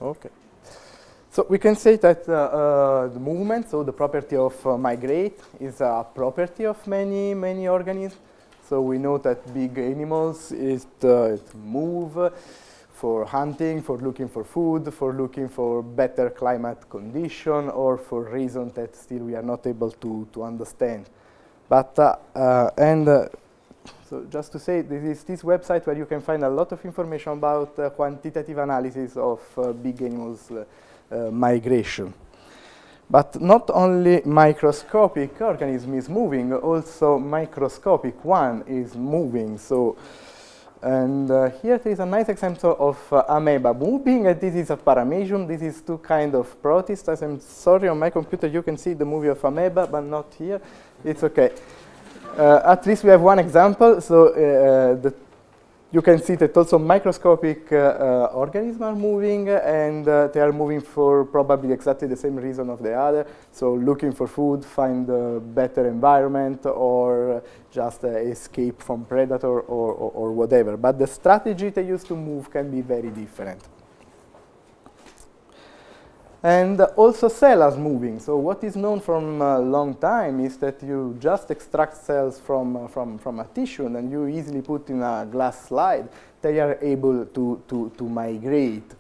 Okay. So we can say that the movement, so the property of migrate, is a property of many organisms. So we know that big animals it move for hunting, for looking for food, for looking for better climate condition, or for reasons that still we are not able to understand. But so just to say, this is this website where you can find a lot of information about quantitative analysis of big animals migration. But not only microscopic organism is moving, also microscopic one is moving. So, and here there is a nice example of amoeba moving, and this is a paramecium. This is two kind of protists. I'm sorry, on my computer you can see the movie of amoeba, but not here. It's okay. At least we have one example. So you can see that also microscopic organisms are moving, and they are moving for probably exactly the same reason of the other. So looking for food, find a better environment, or just escape from predator or whatever. But the strategy they use to move can be very different. And also cells are moving. So what is known from a long time is that you just extract cells from a tissue, and then you easily put in a glass slide. They are able to migrate.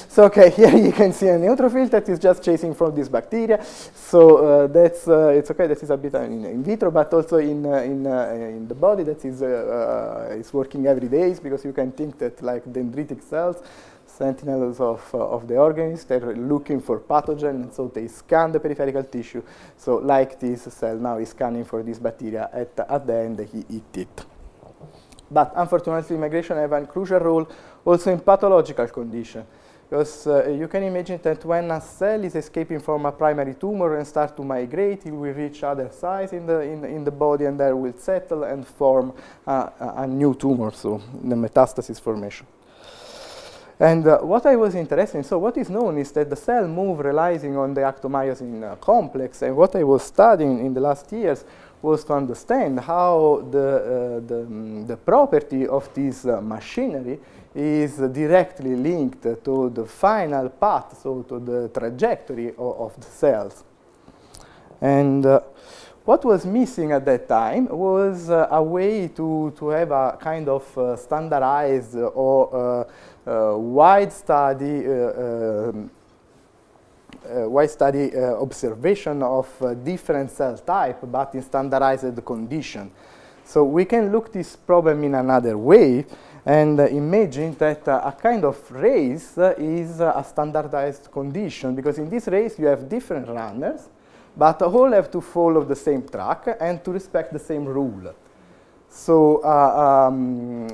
So okay, here you can see a neutrophil that is just chasing from this bacteria. So that's it's okay. That is a bit in vitro, but also in the body that is working every day, because you can think that like dendritic cells, sentinels of the organism, they're looking for pathogen, and so they scan the peripheral tissue. So like this cell now is scanning for this bacteria, at the end he eats it. But unfortunately, migration has a crucial role also in pathological condition, because you can imagine that when a cell is escaping from a primary tumor and start to migrate, it will reach other sites in the body, and there will settle and form a new tumor, so the metastasis formation. And what I was interested in, so what is known is that the cell move relying on the actomyosin complex, and what I was studying in the last years was to understand how the property of this machinery is directly linked to the final path, so to the trajectory of the cells. And what was missing at that time was a way to have a kind of standardized or wide study observation of different cell type, but in standardized condition. So we can look this problem in another way and imagine that a kind of race is a standardized condition, because in this race you have different runners, but all have to follow the same track and to respect the same rule. So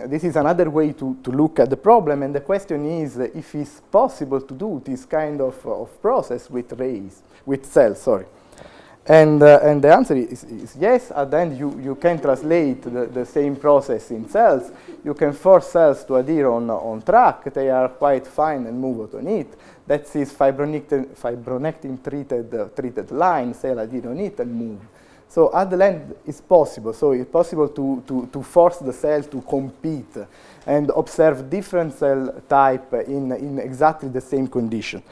this is another way to look at the problem, and the question is if it's possible to do this kind of process with cells, sorry. And the answer is yes. At the end, you can translate the same process in cells. You can force cells to adhere on track. They are quite fine and move on it. That is fibronectin treated line, cell adhere on it and move. So at the end, it's possible. So it's possible to force the cell to compete and observe different cell type in exactly the same condition.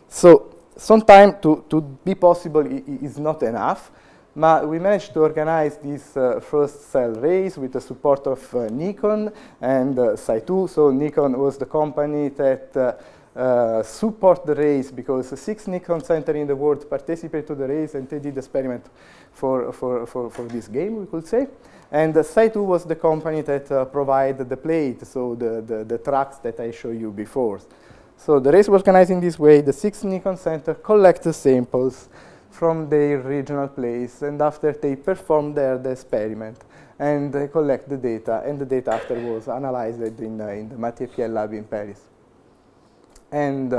So sometimes to be possible is not enough, but we managed to organize this first cell race with the support of Nikon and Saitu. So Nikon was the company that support the race, because 6 Nikon centers in the world participated to the race, and they did experiment for this game, we could say. And Saitu was the company that provided the plate, so the tracks that I showed you before. So the race was organized in this way. The 6 Nikon centers collect the samples from their regional place, and after they perform the experiment, and they collect the data, and the data after was analyzed in the Mathieu lab in Paris. And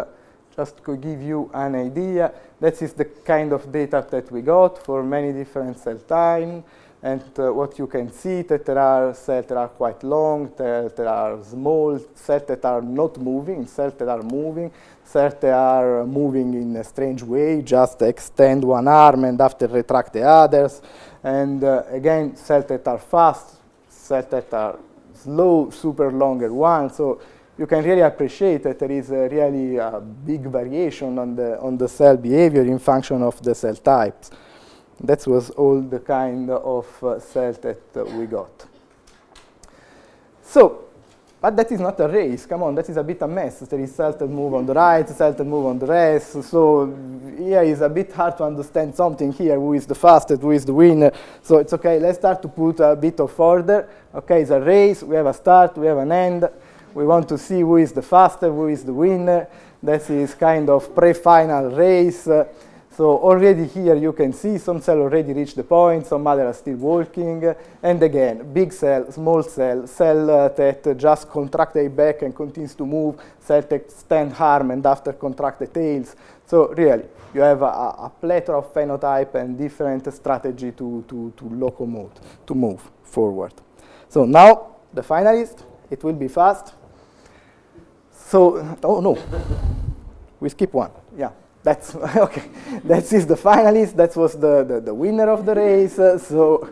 just to give you an idea, that is the kind of data that we got for many different cell types. And what you can see, that there are cells that are quite long, there are small cells that are not moving, cells that are moving, cells that are moving in a strange way, just extend one arm and after retract the others. And again, cells that are fast, cells that are slow, super longer ones. So you can really appreciate that there is a really big variation on the cell behavior in function of the cell types. That was all the kind of cells that we got. So, but that is not a race. Come on, that is a bit a mess. There is cells that move on the right, cells that move on the rest. So here is a bit hard to understand something here. Who is the fastest? Who is the winner? So it's okay. Let's start to put a bit of order. Okay, it's a race. We have a start. We have an end. We want to see who is the fastest, who is the winner. That is kind of pre-final race. So already here you can see some cells already reach the point, some others are still walking. And again, big cell, small cell, cell that just contract their back and continues to move, cell that stand arm and after contract the tails. So really, you have a plethora of phenotype and different strategy to locomote, to move forward. So now, the finalist, it will be fast. So, oh no, we skip one, yeah. That's okay. That is the finalist. That was the winner of the race. So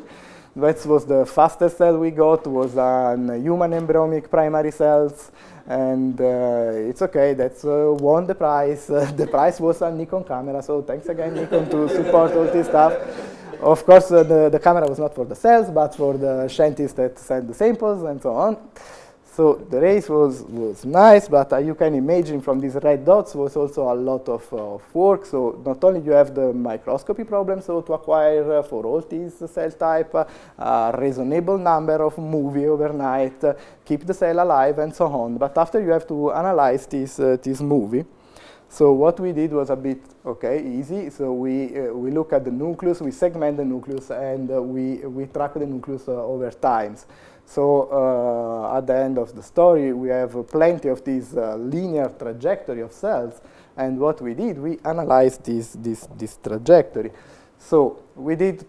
that was the fastest cell we got. Was on human embryonic primary cells, and it's okay. That's won the prize. The prize was a Nikon camera. So thanks again, Nikon, to support all this stuff. Of course, the camera was not for the cells, but for the scientists that sent the samples and so on. So the race was nice, but you can imagine from these red dots was also a lot of work. So not only you have the microscopy problem, so to acquire for all these cell type a reasonable number of movie overnight, keep the cell alive and so on. But after you have to analyze this movie. So what we did was a bit, easy. So we look at the nucleus, we segment the nucleus, and we track the nucleus over times. So at the end of the story, we have plenty of this linear trajectory of cells. And what we did, we analyzed this trajectory. So we did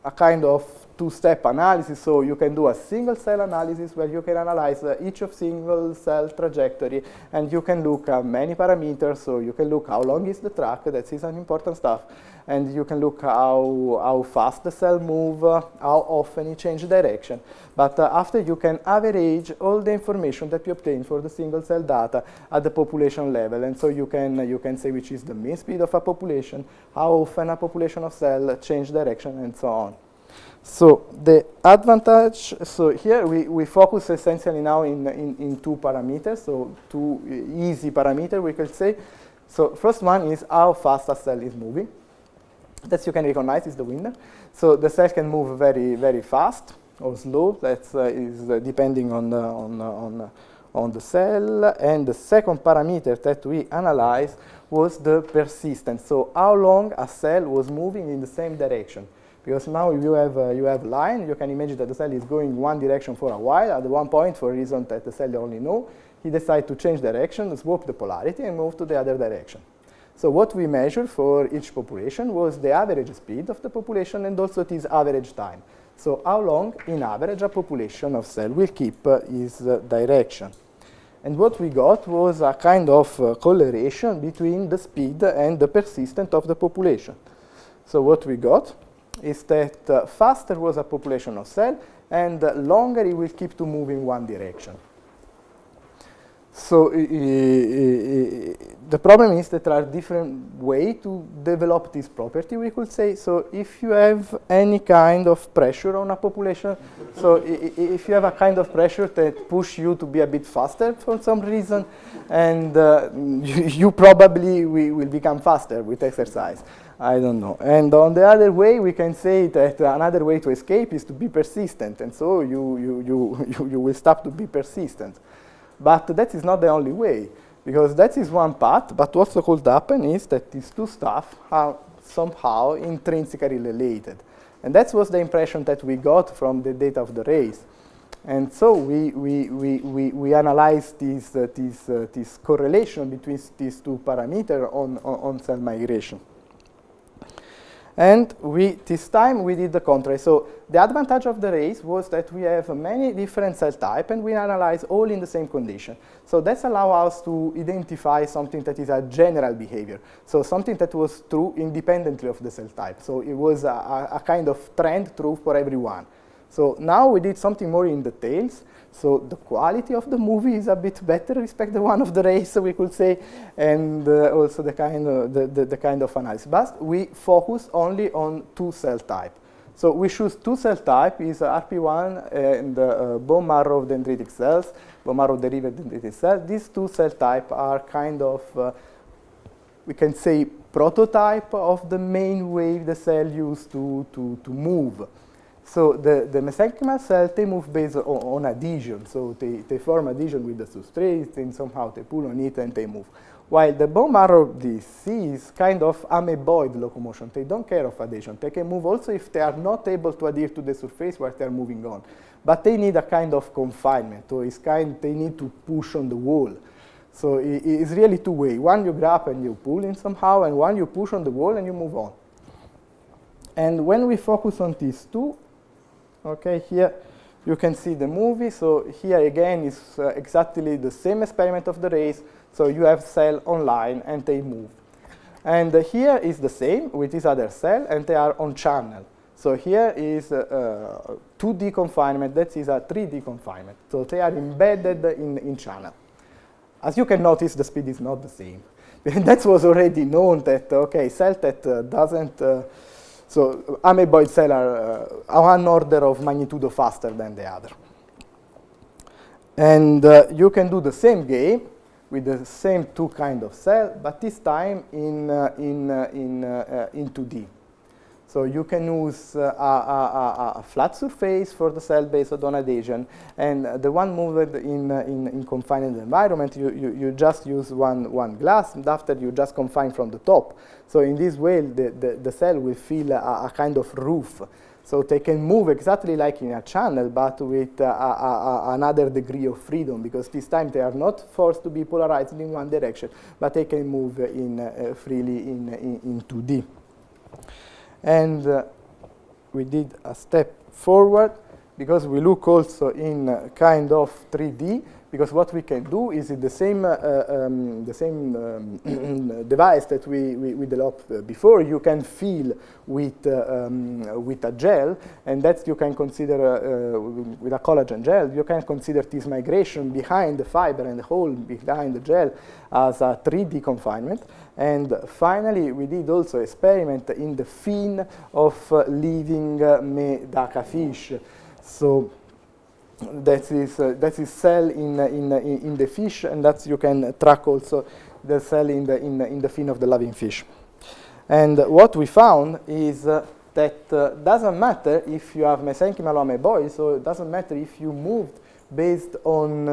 a kind of two-step analysis. So you can do a single cell analysis where you can analyze each of single cell trajectory, and you can look at many parameters. So you can look how long is the track, that is an important stuff, and you can look how fast the cell move, how often it changes direction. But after you can average all the information that you obtain for the single cell data at the population level, and so you can say which is the mean speed of a population, how often a population of cell change direction, and so on. So the advantage, so here we focus essentially now in two parameters, so two easy parameters we could say. So first one is how fast a cell is moving. That you can recognize is the winner. So the cell can move very, very fast or slow. That is depending on the cell. And the second parameter that we analyzed was the persistence. So how long a cell was moving in the same direction. Because now if you have line, you can imagine that the cell is going one direction for a while. At one point, for a reason that the cell only know, he decides to change direction, swap the polarity, and move to the other direction. So what we measured for each population was the average speed of the population and also its average time. So how long, in average, a population of cell will keep its direction. And what we got was a kind of correlation between the speed and the persistence of the population. So what we got is that faster was a population of cell, and longer it will keep to move in one direction. So the problem is that there are different ways to develop this property, we could say. So if you have any kind of pressure on a population, so if you have a kind of pressure that push you to be a bit faster for some reason, and you probably will become faster with exercise. I don't know. And on the other way, we can say that another way to escape is to be persistent, and so you will stop to be persistent. But that is not the only way, because that is one path, but what could happen is that these two stuff are somehow intrinsically related. And that was the impression that we got from the data of the race. And so we analyzed this correlation between these two parameters on cell migration. And this time we did the contrary. So the advantage of the race was that we have many different cell types and we analyze all in the same condition. So that allows us to identify something that is a general behavior. So something that was true independently of the cell type. So it was a kind of trend true for everyone. So now we did something more in details. So the quality of the movie is a bit better respect the one of the race, we could say, and also the kind of analysis. But we focus only on two cell type. So we choose two cell type, is RP1 and bone marrow dendritic cells, bone marrow derived dendritic cells. These two cell type are kind of, we can say, prototype of the main way the cell used to move. So the mesenchymal cells, they move based on adhesion. So they form adhesion with the substrate, and somehow they pull on it and they move. While the bone marrow disease kind of amoeboid locomotion. They don't care of adhesion. They can move also if they are not able to adhere to the surface where they are moving on. But they need a kind of confinement. So they need to push on the wall. So it's really two-way. One you grab and you pull in somehow, and one you push on the wall and you move on. And when we focus on these two, okay, here you can see the movie. So here again is exactly the same experiment of the race. So you have cell online and they move. And here is the same with this other cell, and they are on channel. So here is 2D confinement, that is a 3D confinement. So they are embedded in channel. As you can notice, the speed is not the same. That was already known that, okay, cell that doesn't, so amoeboid cells are one order of magnitude faster than the other. And you can do the same game with the same two kind of cell, but this time in 2D. So you can use a flat surface for the cell based on adhesion, and the one moved in confined environment, you just use one glass, and after you just confine from the top. So in this way, the cell will feel a kind of roof. So they can move exactly like in a channel, but with another degree of freedom, because this time they are not forced to be polarized in one direction, but they can move freely in 2D. And we did a step forward, because we look also in kind of 3D, because what we can do is in the same device that we developed before, you can feel with a gel, and that you can consider with a collagen gel, you can consider this migration behind the fiber and the hole behind the gel as a 3D confinement. And finally, we did also experiment in the fin of living medaka fish. So that is cell in the fish, and that you can track also the cell in the fin of the living fish. And what we found is that doesn't matter if you have mesenchymal or amoeboid, so it doesn't matter if you moved based on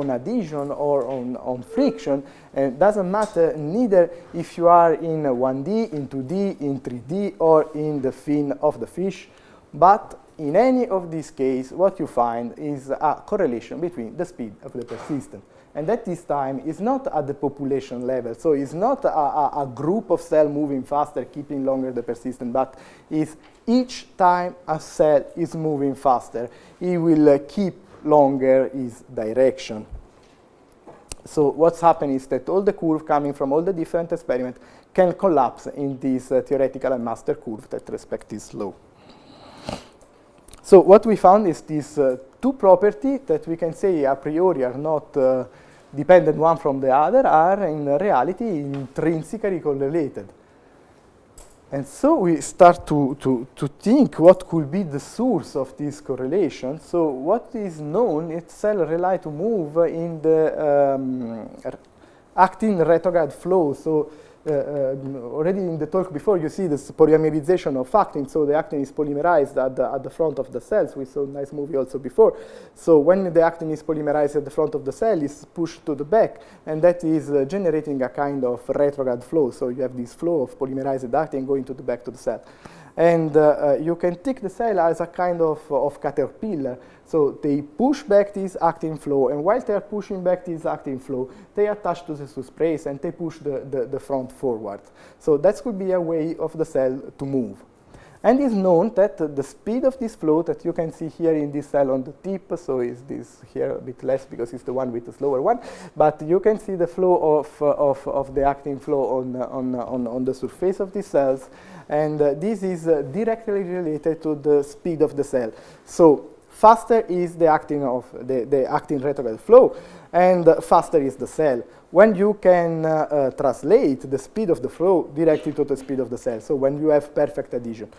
adhesion or on friction, and it doesn't matter neither if you are in 1D, in 2D, in 3D, or in the fin of the fish, but in any of these cases, what you find is a correlation between the speed of the persistence. And at this time is not at the population level, so it's not a group of cells moving faster, keeping longer the persistence, but is each time a cell is moving faster, it will keep longer its direction. So what's happening is that all the curve coming from all the different experiments can collapse in this theoretical and master curve that respect this law. So what we found is these two properties that we can say a priori are not dependent one from the other, are in reality intrinsically correlated. And so we start to think what could be the source of this correlation. So what is known is cells rely to move in the actin retrograde flow. So already in the talk before, you see this polymerization of actin. So the actin is polymerized at the front of the cells. We saw a nice movie also before. So when the actin is polymerized at the front of the cell, it's pushed to the back, and that is generating a kind of retrograde flow. So you have this flow of polymerized actin going to the back to the cell. And you can take the cell as a kind of caterpillar. So they push back this actin flow, and while they are pushing back this actin flow, they attach to the substrate and they push the front forward. So that could be a way of the cell to move. And it's known that the speed of this flow that you can see here in this cell on the tip, so is this here a bit less because it's the one with the slower one, but you can see the flow of the actin flow on the surface of these cells, and this is directly related to the speed of the cell. So faster is the actin of the actin retrograde flow, and faster is the cell. When you can translate the speed of the flow directly to the speed of the cell, so when you have perfect adhesion.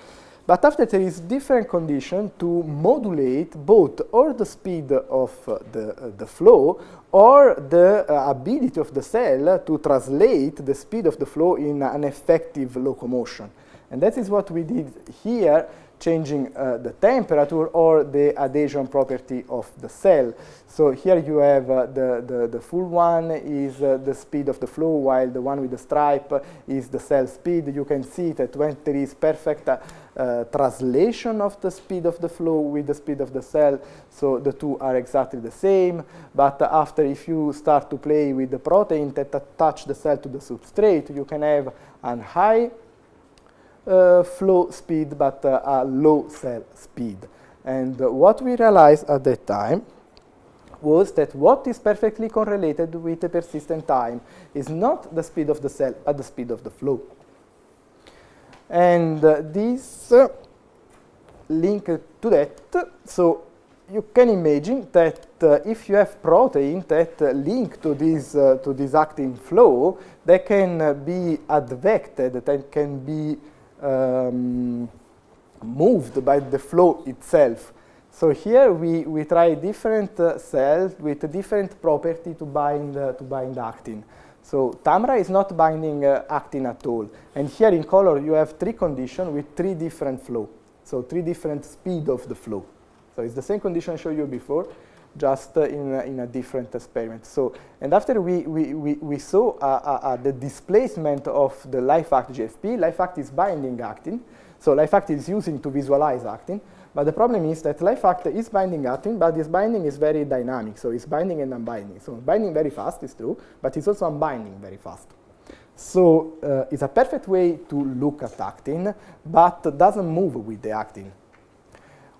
But after there is different condition to modulate both or the speed of the flow or the ability of the cell to translate the speed of the flow in an effective locomotion. And that is what we did here, changing the temperature or the adhesion property of the cell. So here you have the full one is the speed of the flow, while the one with the stripe is the cell speed. You can see that when there is perfect translation of the speed of the flow with the speed of the cell, so the two are exactly the same. But after, if you start to play with the protein that attach the cell to the substrate, you can have a high flow speed, but a low cell speed. And what we realized at that time was that what is perfectly correlated with the persistent time is not the speed of the cell, but the speed of the flow. And this linked to that, so you can imagine that if you have protein that link to this actin flow, they can be advected, that can be moved by the flow itself. So here we try different cells with different property to bind actin. So Tamra is not binding actin at all. And here in color you have three conditions with three different flow. So three different speed of the flow. So it's the same condition I showed you before, just in a different experiment. So, and after we saw the displacement of the LifeAct GFP, LifeAct is binding actin. So LifeAct is using to visualize actin. But the problem is that LifeAct is binding actin, but this binding is very dynamic. So it's binding and unbinding. So binding very fast is true, but it's also unbinding very fast. So it's a perfect way to look at actin, but doesn't move with the actin.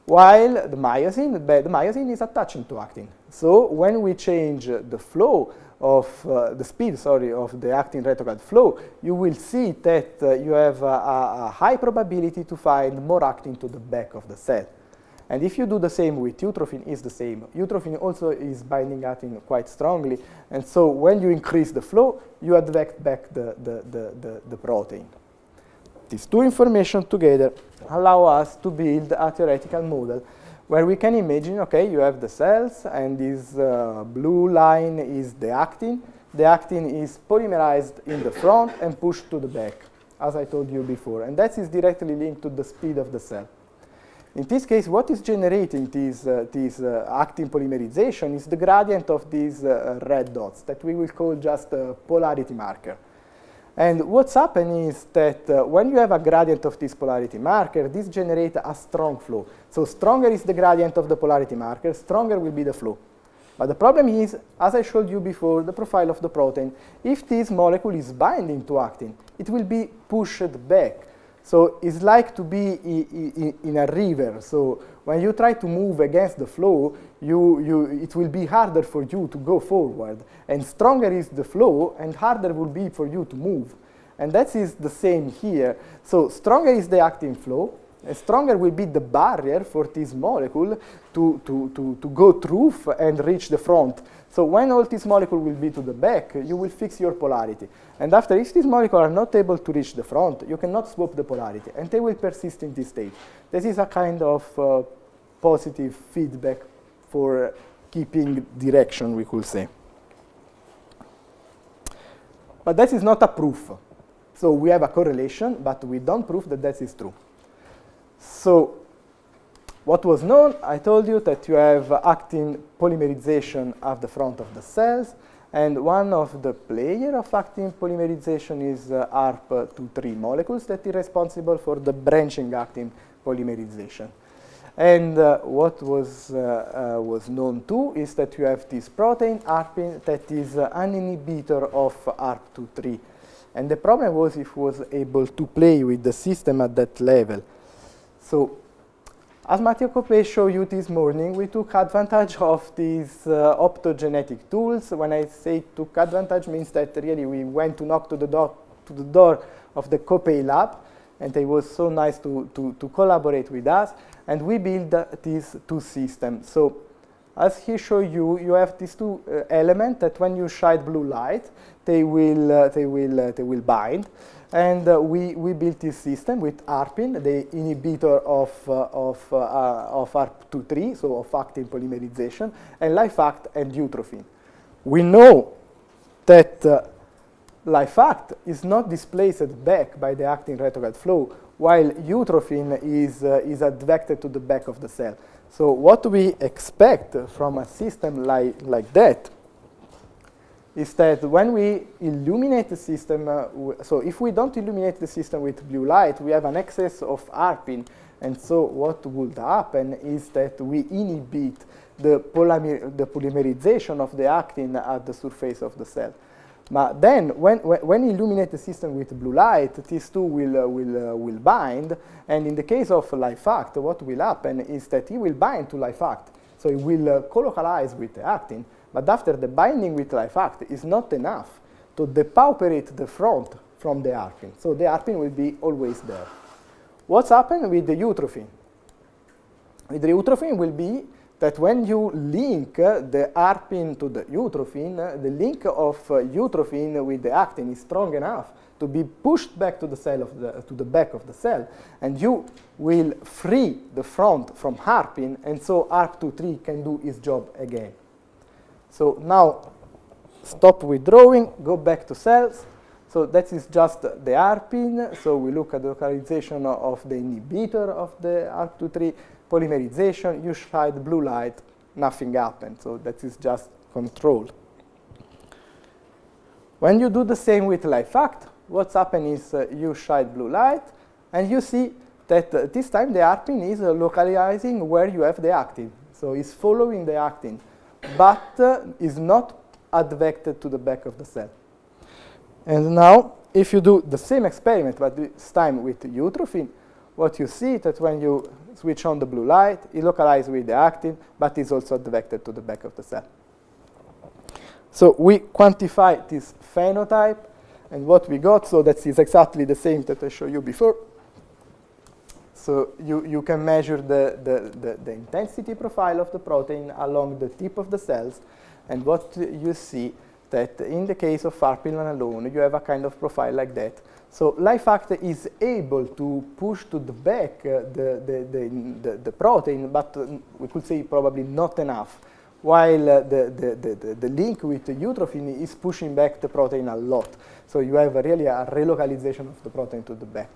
While the myosin is attaching to actin. So when we change the flow of the speed, of the actin retrograde flow, you will see that you have a high probability to find more actin to the back of the cell. And if you do the same with eutrophin, it's the same. Eutrophin also is binding actin quite strongly, and so when you increase the flow, you advect back the protein. These two information together allow us to build a theoretical model where we can imagine, okay, you have the cells, and this blue line is the actin. The actin is polymerized in the front and pushed to the back, as I told you before, and that is directly linked to the speed of the cell. In this case, what is generating this actin polymerization is the gradient of these red dots that we will call just a polarity marker. And what's happening is that when you have a gradient of this polarity marker, this generates a strong flow. So stronger is the gradient of the polarity marker, stronger will be the flow. But the problem is, as I showed you before, the profile of the protein. If this molecule is binding to actin, it will be pushed back. So it's like to be in a river. So when you try to move against the flow, it will be harder for you to go forward. And stronger is the flow, and harder will be for you to move. And that is the same here. So stronger is the actin flow, and stronger will be the barrier for this molecule to go through and reach the front. So when all these molecules will be to the back, you will fix your polarity. And after, if these molecules are not able to reach the front, you cannot swap the polarity, and they will persist in this state. This is a kind of positive feedback for keeping direction, we could say. But that is not a proof. So we have a correlation, but we don't prove that that is true. So what was known, I told you that you have actin polymerization at the front of the cells, and one of the players of actin polymerization is ARP23 molecules that is responsible for the branching actin polymerization. And what was known too is that you have this protein, ARPin, that is an inhibitor of ARP23. And the problem was if it was able to play with the system at that level. So, as Matteo Coppe showed you this morning, we took advantage of these optogenetic tools. When I say took advantage, means that really we went to knock to the door of the Coppe lab, and it was so nice to collaborate with us, and we built these two systems. So, as he showed you, you have these two elements that when you shine blue light, they will bind. And we built this system with ARPin, the inhibitor of ARP23, so of actin polymerization, and LifeAct and eutrophin. We know that LifeAct is not displaced back by the actin retrograde flow, while eutrophin is advected to the back of the cell. So what we expect from a system like that is that when we illuminate the system, so if we don't illuminate the system with blue light, we have an excess of ARPin, and so what would happen is that we inhibit the polymerization of the actin at the surface of the cell. But then, when you illuminate the system with blue light, these two will bind, and in the case of LifeAct, what will happen is that it will bind to LifeAct, so it will colocalize with the actin. But after the binding with LifeAct is not enough to depauperate the front from the ARPin. So the ARPin will be always there. What's happened with the eutrophin? With the eutrophin will be that when you link the ARPin to the eutrophin, the link of eutrophin with the actin is strong enough to be pushed back to the cell to the back of the cell, and you will free the front from ARPin, and so ARP23 can do its job again. So now, stop withdrawing, go back to cells. So that is just the ARPin. So we look at the localization of the inhibitor of the ARP23, polymerization, you shine blue light, nothing happened. So that is just control. When you do the same with LifeAct, what's happened is you shine blue light, and you see that this time the ARPin is localizing where you have the actin. So it's following the actin, but is not advected to the back of the cell. And now, if you do the same experiment, but this time with eutrophin, what you see that when you switch on the blue light, it localizes with the actin, but is also advected to the back of the cell. So we quantify this phenotype, and what we got, so that is exactly the same that I showed you before. So you can measure the intensity profile of the protein along the tip of the cells, and what you see that in the case of ARPin alone, you have a kind of profile like that. So LifeAct is able to push to the back the protein, but we could say probably not enough, while the link with the eutrophin is pushing back the protein a lot. So you have really a relocalization of the protein to the back.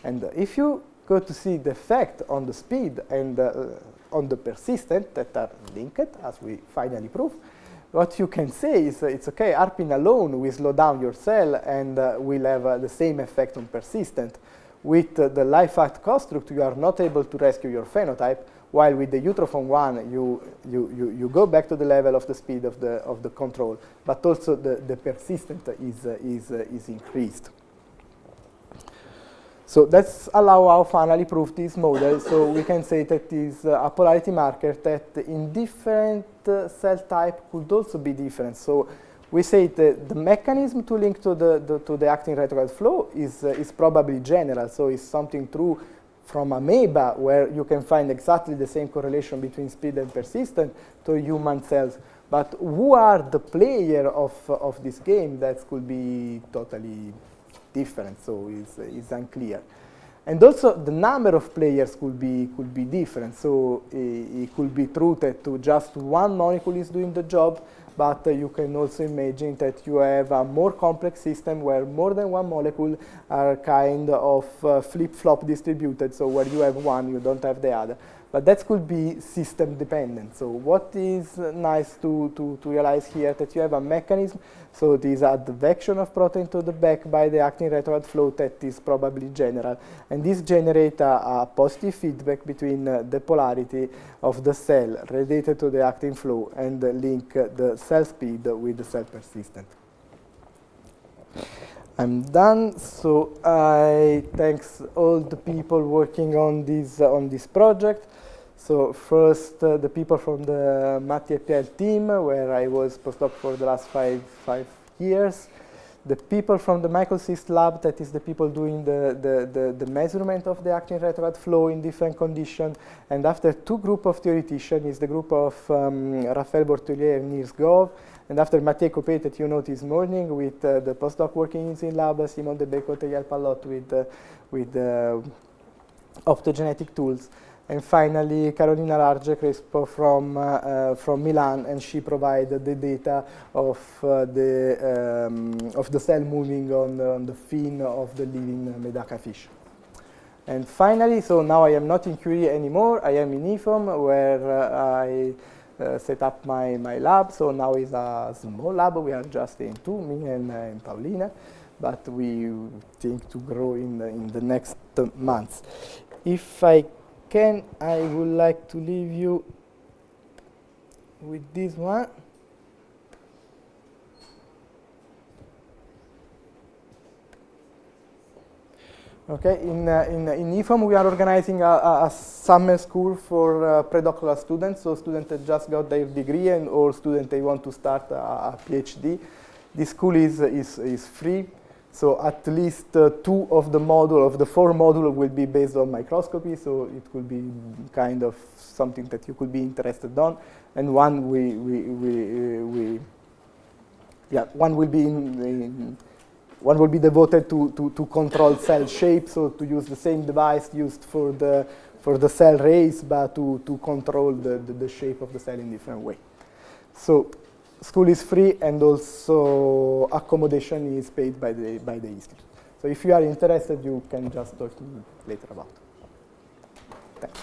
And if you go to see the effect on the speed and on the persistent that are linked, as we finally prove, what you can say is it's okay, ARPin alone will slow down your cell and will have the same effect on persistent. With the LifeAct construct, you are not able to rescue your phenotype, while with the eutrophin 1, you go back to the level of the speed of the control, but also the persistent is increased. So that's allow how finally prove this model. So we can say that is a polarity marker that in different cell type could also be different. So we say that the mechanism to link to the actin retrograde flow is probably general. So it's something true from amoeba, where you can find exactly the same correlation between speed and persistent to human cells. But who are the player of this game? That could be totally different, so it's unclear. And also the number of players could be different. So it could be true that just one molecule is doing the job, but you can also imagine that you have a more complex system where more than one molecule are kind of flip-flop distributed, so where you have one, you don't have the other. But that could be system dependent. So what is nice to realize here, that you have a mechanism, so this advection of protein to the back by the actin retrograde flow that is probably general. And this generates a positive feedback between the polarity of the cell related to the actin flow and link the cell speed with the cell persistent. I'm done. So I thanks all the people working on this project. So first, the people from the MATI-EPL team, where I was postdoc for the last five years. The people from the microsys lab, that is the people doing the measurement of the actin retrograde flow in different conditions. And after two groups of theoreticians is the group of Raphaël Bortelier and Nils Gove. And after Mathieu Copé, that you know this morning, with the postdoc working in Int'l lab, Simon de Becot help a lot with optogenetic tools. And finally, Carolina Large Crespo from Milan, and she provided the data of the cell moving on the fin of the living Medaka fish. And finally, so now I am not in Curie anymore. I am in IFOM, where I set up my lab. So now it's a small lab. We are just in two, me and Paulina, but we think to grow in the next months. If I can, I would like to leave you with this one. Okay, in IFOM we are organizing a summer school for predoctoral students, so students that just got their degree and or students that want to start a PhD. This school is free. So at least two of the four modules will be based on microscopy, so it will be kind of something that you could be interested on. And one one will be devoted to control cell shape, so to use the same device used for the cell race, but to control the shape of the cell in different way. So school is free, and also accommodation is paid by the institute. So if you are interested, you can just talk to me later about it. Thanks.